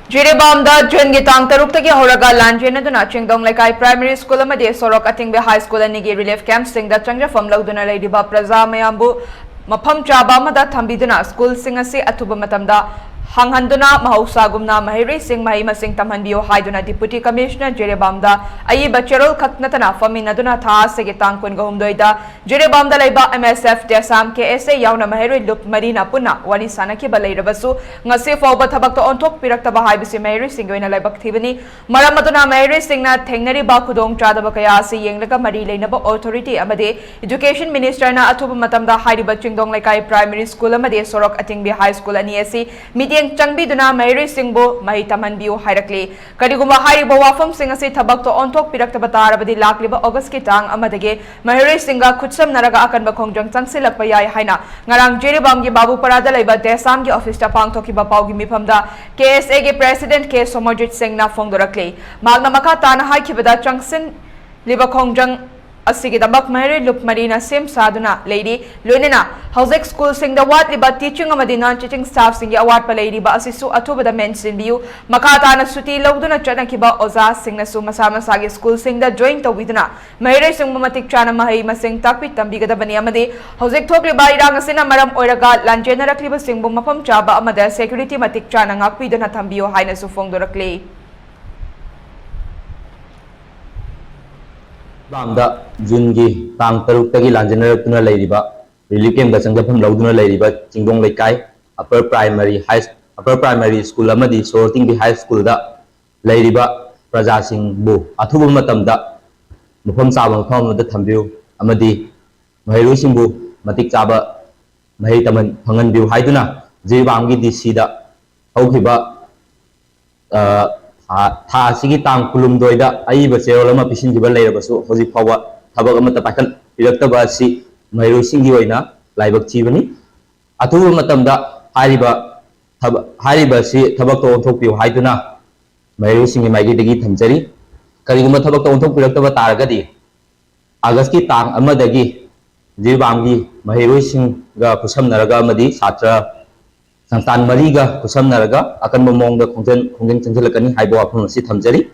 Jiribamna June gi tang taruk tagi horaga lanjena duna chingdong laikai primary school amadi sorok atingbe high school anigi relief camp singda changjafam lauduna leidiba praja mayambu mafam chaba amada thambiduna Schoolsingsi athuba matamda hanghanduna maheiroising maheimasing maheimasing tamnaba haiduna Deputy Commissioner Jiribamna ayiba cherol khatnatana faminaduna tha segi tang kun gahumdoida Jiribamna laiba MSF desam KSA yauna maheiroi lup marina punna wani sanaki balairabasu ngasi fawba thabak to onthok piraktaba haibisi maheiroising goina laibak thibani maramaduna maheiroising na thengnari ba khudong chadaba kaya asi yenglaga mari leinaba authority amade Education Minister na athuba matamda haiba chingdong laikai primary school amade sorok atingbi high school ani asi changbiduna maheiroising bu mahi tamanbiu hykhre kariguma haiba wafam sing ase thabak to onthok piraktaba tarabadi lakliba August ki tang amadage maheiroising ga khutsam naraga akanba khongjang changsilakpa yai haina ngarang Jiribam gi babu parada laiba desam gi office ta pangthokiba paugi mifamda KSA gi president K Somojit Singh na phongdorakle magna makha tana haikibada changsin liba khongjang Asigidabak Maheri Lup Marina Sim Saduna Lady Lunina Housek School Sing the Wat Liba teaching amadi non-teaching staff sing award pa lady ba asisu athuba da mention biu makata na suti lawduna chanakiba oza sing na su masama sagi school sing the joint to widuna Maheri sing matik chana maheimasing takpi tambigada bani amadi Housek thokli ba irang asina maram oiraga lanjena rakliba sing bu mafam chaba amada security matik chana ngakpi dana thambiu haina su phongdorakle Bamda June gi tang taruk tagi lanjena tuna leiriba relief camp ga changjafam lauduna leiriba chingdong laikai upper primary school amadi sorting bi high school da leiriba praja sing bu athuba matamda mufam chaba mafam da thambiu amadi maheiroising bu matik chaba mahei taman phangan biu haiduna Jiribam gi DC da haukiba tha sigi tang kulum doida aiba cherol ama pisin jiba leirabasu hoji phawa thabak amata paikal piraktaba si maheiroising gi oina laibak chibani athuba matamda hariba si thabak to onthok piu haiduna maheiroising gi maigi dagi thamjari kariguma thabak to onthok piraktaba taragadi August ki tang amadagi Jiribam gi maheiroising ga kusamnaraga amadi satra Santan Mariga kusamnaraga akan memongda kongjang chanjalakani haiba wafam asi thamjari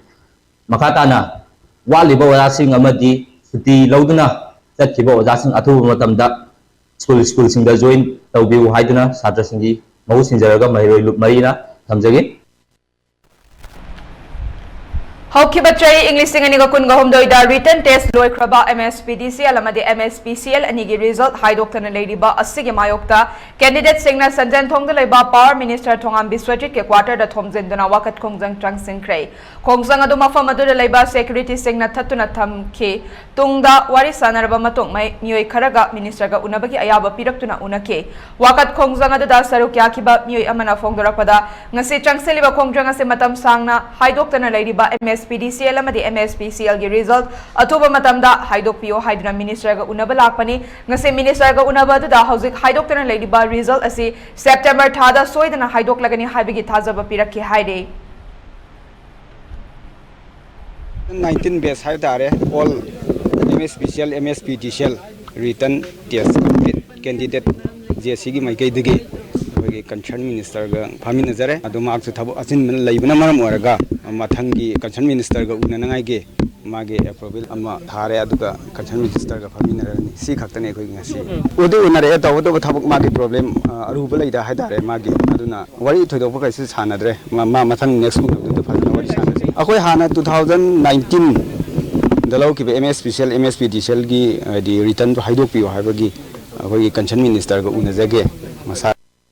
makatana waliba wajasing amadi suti lauduna chatkiba wajasing athuba matamda school singda join tawbiu haiduna satra singi mau sinjaraga maheiroi lup marina thamjagi Hawkibachai English singaniga kun gahumdoida written test loikraba MSPDCL amadi MSPCL anigi result haidoktana leidiba asigi mayokta candidate singna sanjan thongda leiba power minister thongam biswajit ke quarter da thomjenduna wakat khongjang changsinkhre khongjang adu mafam adu leiba security singna thatuna thamke tungda wari sanaraba matung mai mioi kharaga minister ga unabagi ayaba piraktuna unake wakat khongjang adu da sarukya kiba mioi amana phongdorakpada ngasi changseliba khongjang ase matam sangna haidoktana leidiba PDCL amadi MSPCL gi result athuba matamda haidokpio haiduna minister ga unaba lakpani ngase minister ga unaba da hojik haidoktana leidiba result asi September thada soidana haidok lagani haibigi thajaba pirakki haide 19 base haidare all MSPCL MSPDCL written test candidate JC gi mai kai digi concern minister ga famina jare adu mak su thabu asin men leibana maram oraga mathangi concern minister ga unanangai ge mage approval ama thare aduga concern minister ga famina rani si khaktane khoi ngasi udu unare tawu thabuk mage problem aruba leida haidare mage aduna wari thoidok ba kaisi sanadre ma mathang next month du phajna wari sanase akoi hana 2019 dalau ki MSPCL MSPDCL gi di return to haidok pi haibagi akoi concern minister ga unajage masa